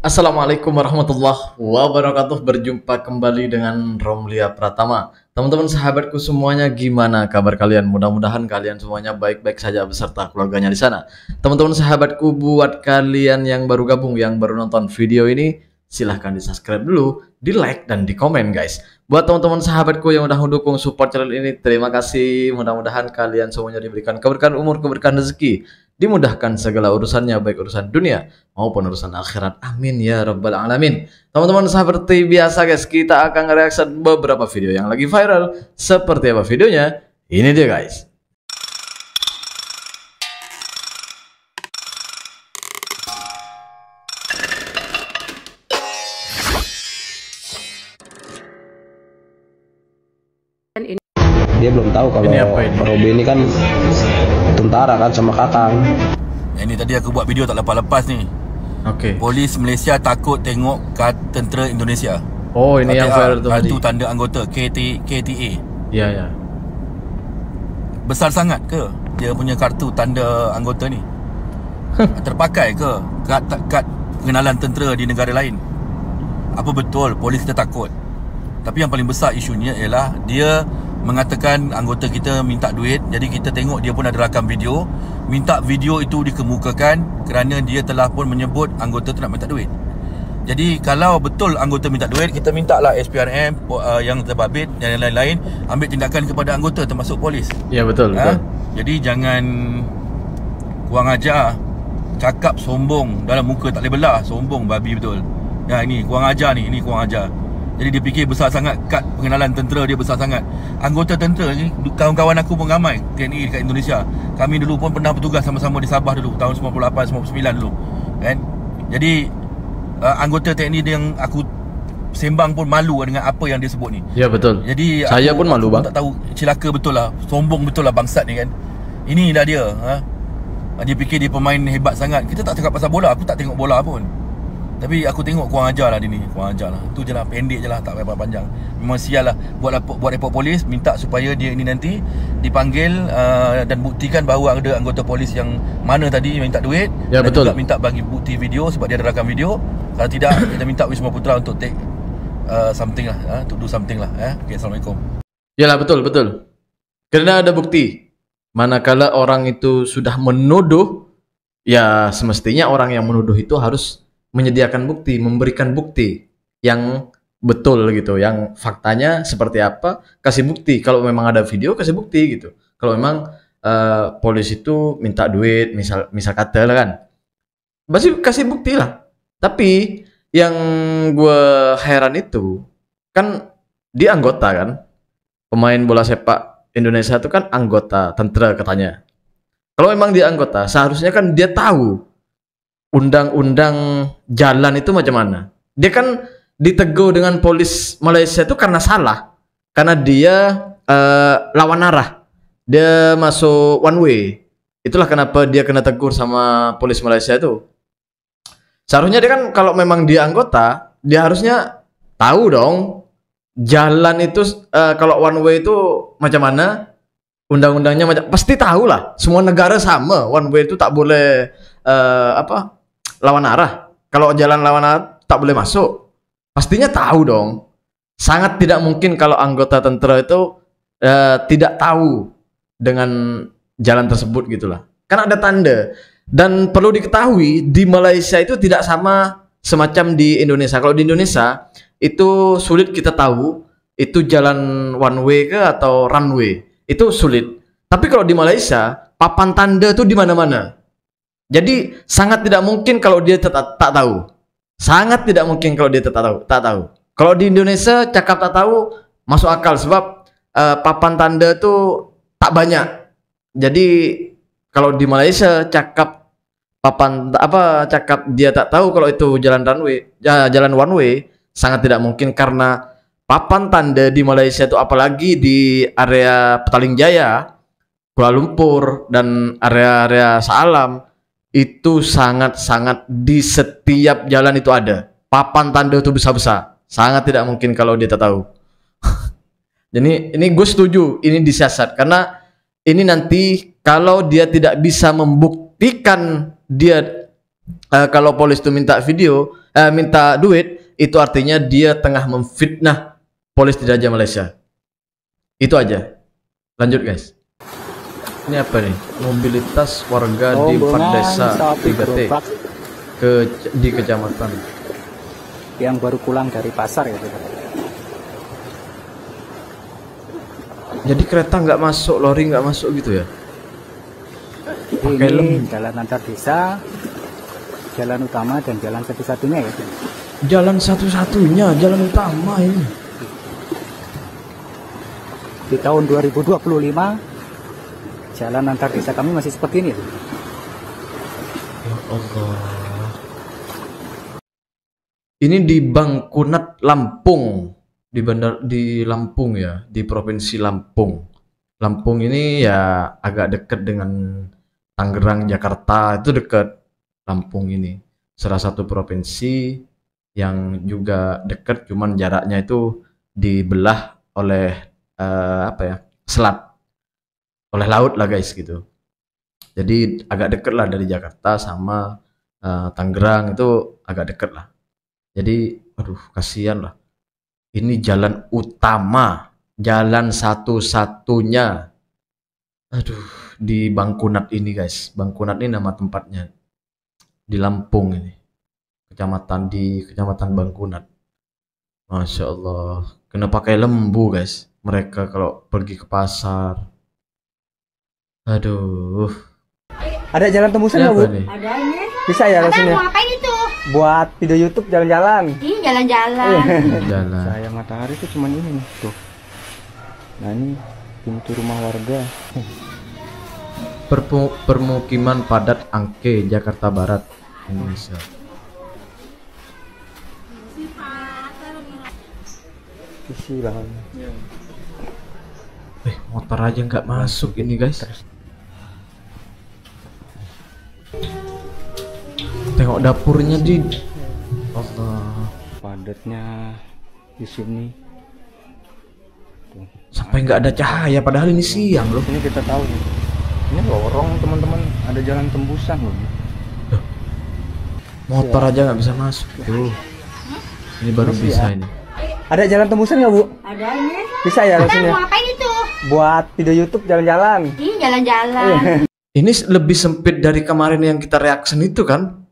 Assalamualaikum warahmatullahi wabarakatuh. Berjumpa kembali dengan Romlia Pratama. Teman-teman sahabatku semuanya, gimana kabar kalian? Mudah-mudahan kalian semuanya baik-baik saja beserta keluarganya di sana. Teman-teman sahabatku, buat kalian yang baru gabung, yang baru nonton video ini, silahkan di subscribe dulu, di like dan di komen guys. Buat teman-teman sahabatku yang udah mendukung support channel ini, terima kasih. Mudah-mudahan kalian semuanya diberikan keberkahan umur, keberkahan rezeki, dimudahkan segala urusannya, baik urusan dunia maupun urusan akhirat. Amin ya rabbal alamin. Teman-teman, seperti biasa guys, kita akan reaction beberapa video yang lagi viral. Seperti apa videonya? Ini dia guys. Dia belum tahu kalau Robby ini kan tentara kan sama Kakang. Ini tadi aku buat video tak lepas-lepas ni. Oke. Polis Malaysia takut tengok kad tentera Indonesia. Oh, ini yang viral tu tadi. Kartu tanda anggota KTA. Ya ya. Besar sangat ke dia punya kartu tanda anggota ni? Terpakai ke kad pengenalan tentera di negara lain? Apa betul polis kita takut? Tapi yang paling besar isunya ialah dia mengatakan anggota kita minta duit. Jadi kita tengok dia pun ada rakam video. Minta video itu dikemukakan kerana dia telah pun menyebut anggota tu nak minta duit. Jadi kalau betul anggota minta duit, kita minta lah SPRM yang terbabit dan lain-lain ambil tindakan kepada anggota termasuk polis. Ya betul, betul. Jadi jangan kurang ajar. Cakap sombong dalam muka tak boleh belah. Sombong babi betul. Ya, ini kurang ajar ni, ini kurang ajar. Jadi dia fikir besar sangat, kad pengenalan tentera dia besar sangat. Anggota tentera ni, kawan-kawan aku pun ramai TNI dekat Indonesia. Kami dulu pun pernah bertugas sama-sama di Sabah dulu, tahun 98, 99 dulu kan. Jadi anggota TNI yang aku sembang pun malu dengan apa yang dia sebut ni. Ya betul. Jadi saya pun malu bang. Tak tahu, celaka betul lah. Sombong betul lah bangsat ni kan. Ini dah dia Dia fikir dia pemain hebat sangat. Kita tak cakap pasal bola, aku tak tengok bola pun. Tapi aku tengok kurang ajar lah dia ni. Kurang ajar lah. Tu je lah, pendek je lah, tak payah panjang. Memang sial lah. Buat report polis, minta supaya dia ini nanti dipanggil dan buktikan bahawa ada anggota polis yang mana tadi minta duit. Ya dan betul. juga minta bagi bukti video sebab dia ada rakam video. Kalau tidak, kita minta Wisma Putra untuk take something lah, to do something lah. Okay, Assalamualaikum. Yalah betul, betul. Kerana ada bukti. Manakala orang itu sudah menuduh, ya semestinya orang yang menuduh itu harus menyediakan bukti, memberikan bukti yang betul gitu, yang faktanya seperti apa, kasih bukti. Kalau memang ada video, kasih bukti gitu. Kalau memang polisi itu minta duit, misal kata lah kan, pasti kasih bukti lah. Tapi yang gue heran itu kan dia anggota kan, pemain bola sepak Indonesia itu kan anggota tentara katanya. Kalau memang dia anggota, seharusnya kan dia tahu undang-undang jalan itu macam mana. Dia kan ditegur dengan polis Malaysia itu karena salah, karena dia lawan arah, dia masuk one way. Itulah kenapa dia kena tegur sama polis Malaysia itu. Seharusnya dia kan, kalau memang dia anggota, dia harusnya tahu dong jalan itu kalau one way itu macam mana, undang-undangnya macam, pasti tahu lah. Semua negara sama, one way itu tak boleh lawan arah. Kalau jalan lawan arah tak boleh masuk. Pastinya tahu dong. Sangat tidak mungkin kalau anggota tentara itu tidak tahu dengan jalan tersebut gitulah. Kan ada tanda. Dan perlu diketahui di Malaysia itu tidak sama semacam di Indonesia. Kalau di Indonesia itu sulit kita tahu itu jalan one way ke atau runway. Itu sulit. Tapi kalau di Malaysia papan tanda itu di mana-mana. Jadi sangat tidak mungkin kalau dia tak tahu. Sangat tidak mungkin kalau dia tak tahu. Kalau di Indonesia cakap tak tahu masuk akal sebab papan tanda itu tak banyak. Jadi kalau di Malaysia cakap cakap dia tak tahu kalau itu jalan runway, jalan one way, sangat tidak mungkin karena papan tanda di Malaysia itu, apalagi di area Petaling Jaya, Kuala Lumpur dan area-area Shah itu sangat-sangat di setiap jalan itu ada papan tanda itu besar-besar. Sangat tidak mungkin kalau dia tak tahu. Jadi ini gue setuju, ini disiasat karena ini nanti kalau dia tidak bisa membuktikan dia kalau polisi itu minta minta duit, itu artinya dia tengah memfitnah polisi di Raja Malaysia. Itu aja. Lanjut guys. Ini apa nih? Mobilitas warga di 4 desa 3T di kecamatan. Yang baru pulang dari pasar ya. Jadi kereta nggak masuk, lori nggak masuk gitu ya? Ini jalan antar desa, jalan utama dan jalan satu-satunya ya. Jalan satu-satunya, jalan utama ini. Di tahun 2025 jalan antar desa kami masih seperti ini. Ya Allah. Ini di Bangkunat, Lampung. Di Lampung ya, di Provinsi Lampung. Lampung ini ya agak dekat dengan Tangerang, Jakarta, itu dekat Lampung ini. Salah satu provinsi yang juga dekat, cuman jaraknya itu dibelah oleh selat, oleh laut lah guys gitu. Jadi agak deket lah dari Jakarta sama Tangerang, itu agak deket lah. Jadi aduh kasihan lah. Ini jalan utama, jalan satu-satunya. Aduh, di Bangkunat ini guys. Bangkunat ini nama tempatnya. Di Lampung ini. Kecamatan Bangkunat. Masya Allah. Kena pakai lembu guys. Mereka kalau pergi ke pasar. Aduh. Ada jalan tembusan nggak Bu? Ada ini. Bisa ya rasanya? Mau ngapain itu? Buat video YouTube jalan-jalan. Ih, jalan-jalan. Jalan. Saya matahari itu cuma ini nih, tuh. Nah ini pintu rumah warga. Permukiman padat Angke, Jakarta Barat, Indonesia. Isi bang. Motor aja nggak masuk ini guys. Tengok dapurnya di Allah. Padatnya di sini. Tuh. Sampai nggak ada cahaya padahal ini siang loh. Ini kita tahu nih. Ini lorong teman-teman, ada jalan tembusan loh. Motor aja nggak bisa masuk tuh. Ini baru Masih bisa ya? ini. Ada jalan tembusan nggak Bu? Ada ini. Bisa ya rasanya? Mau ngapain itu? Buat video YouTube jalan-jalan. Ih, jalan-jalan. Ini lebih sempit dari kemarin yang kita reaction itu kan?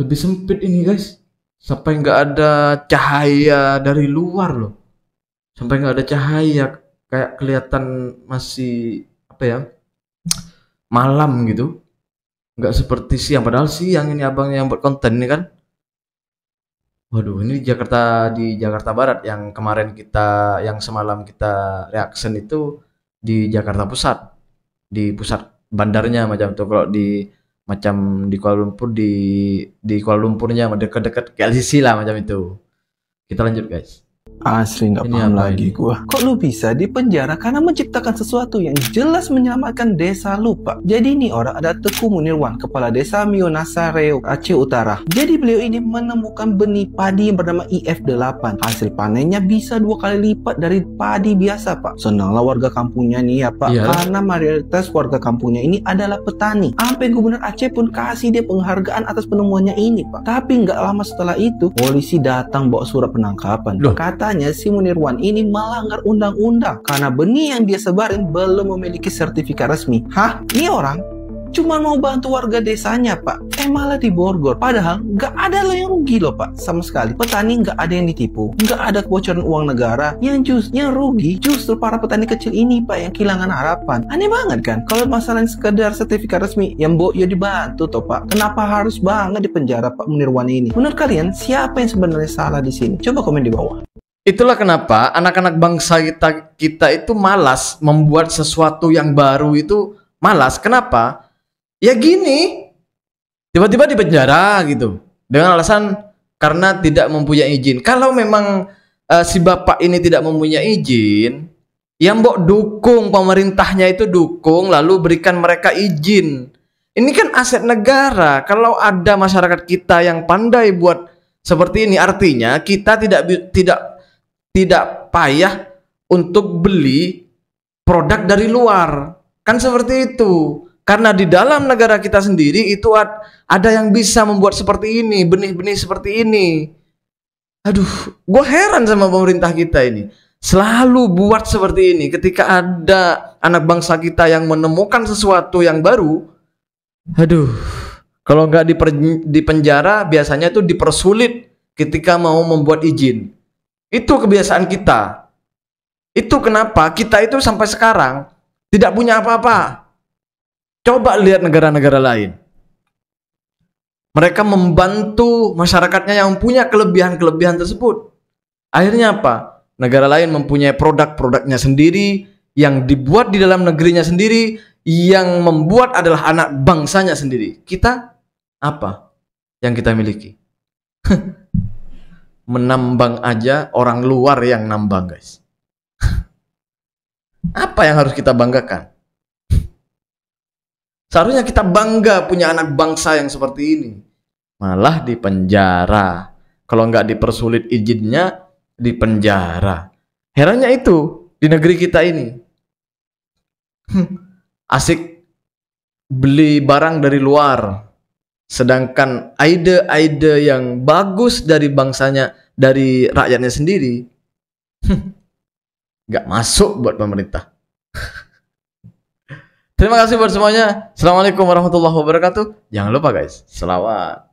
Lebih sempit ini guys. Sampai nggak ada cahaya dari luar loh. Sampai nggak ada cahaya, kayak kelihatan masih apa ya? Malam gitu. Nggak seperti siang. Padahal siang ini abangnya yang buat konten ini kan. Waduh, ini di Jakarta Barat yang yang semalam kita reaction itu di Jakarta Pusat, di pusat bandarnya macam itu. Kalau di Kuala Lumpur di Kuala Lumpurnya dekat-dekat KLCC lah macam itu. Kita lanjut guys. Asli nggak Ini paham apa lagi ini? gua. Kok lu bisa dipenjara karena menciptakan sesuatu yang jelas menyelamatkan desa lu, Pak? Jadi ini orang ada Teku Munirwan, kepala desa Mionasareo, Aceh Utara. Jadi beliau ini menemukan benih padi yang bernama IF8. Hasil panennya bisa 2 kali lipat dari padi biasa, Pak. Senanglah warga kampungnya nih ya, Pak. Iyalah. Karena mayoritas warga kampungnya ini adalah petani. Sampai Gubernur Aceh pun kasih dia penghargaan atas penemuannya ini, Pak. Tapi nggak lama setelah itu, polisi datang bawa surat penangkapan. Loh. Katanya si Munirwan ini melanggar undang-undang karena benih yang dia sebarin belum memiliki sertifikat resmi. Hah? Ini orang cuma mau bantu warga desanya, Pak. Malah diborgol. Padahal nggak ada lo yang rugi loh, Pak. Sama sekali. Petani nggak ada yang ditipu. Nggak ada kebocoran uang negara. Yang rugi justru para petani kecil ini, Pak, yang kehilangan harapan. Aneh banget kan? Kalau masalah sekedar sertifikat resmi, yang ya dibantu toh, Pak. Kenapa harus banget dipenjara Pak Munirwan ini? Menurut kalian, siapa yang sebenarnya salah di sini? Coba komen di bawah. Itulah kenapa anak-anak bangsa kita itu malas membuat sesuatu yang baru itu malas. Kenapa? Ya gini, tiba-tiba dipenjara gitu dengan alasan karena tidak mempunyai izin. Kalau memang si bapak ini tidak mempunyai izin, ya mbok dukung, pemerintahnya itu dukung, lalu berikan mereka izin. Ini kan aset negara. Kalau ada masyarakat kita yang pandai buat seperti ini, artinya kita tidak payah untuk beli produk dari luar. Kan seperti itu. Karena di dalam negara kita sendiri itu ada yang bisa membuat seperti ini, benih-benih seperti ini. Aduh, gue heran sama pemerintah kita ini. Selalu buat seperti ini. Ketika ada anak bangsa kita yang menemukan sesuatu yang baru, aduh, kalau nggak di penjara, biasanya itu dipersulit ketika mau membuat izin. Itu kebiasaan kita. Itu kenapa kita itu sampai sekarang tidak punya apa-apa. Coba lihat negara-negara lain. Mereka membantu masyarakatnya yang punya kelebihan-kelebihan tersebut. Akhirnya apa? Negara lain mempunyai produk-produknya sendiri, yang dibuat di dalam negerinya sendiri, yang membuat adalah anak bangsanya sendiri. Kita apa yang kita miliki? Menambang aja orang luar yang nambang, guys. Apa yang harus kita banggakan? Seharusnya kita bangga punya anak bangsa yang seperti ini. Malah di penjara. Kalau nggak dipersulit izinnya, di penjara. Herannya itu di negeri kita ini. Asik beli barang dari luar. Sedangkan ide-ide yang bagus dari bangsanya, dari rakyatnya sendiri, nggak masuk buat pemerintah. Terima kasih buat semuanya. Assalamualaikum warahmatullahi wabarakatuh. Jangan lupa guys, selawat.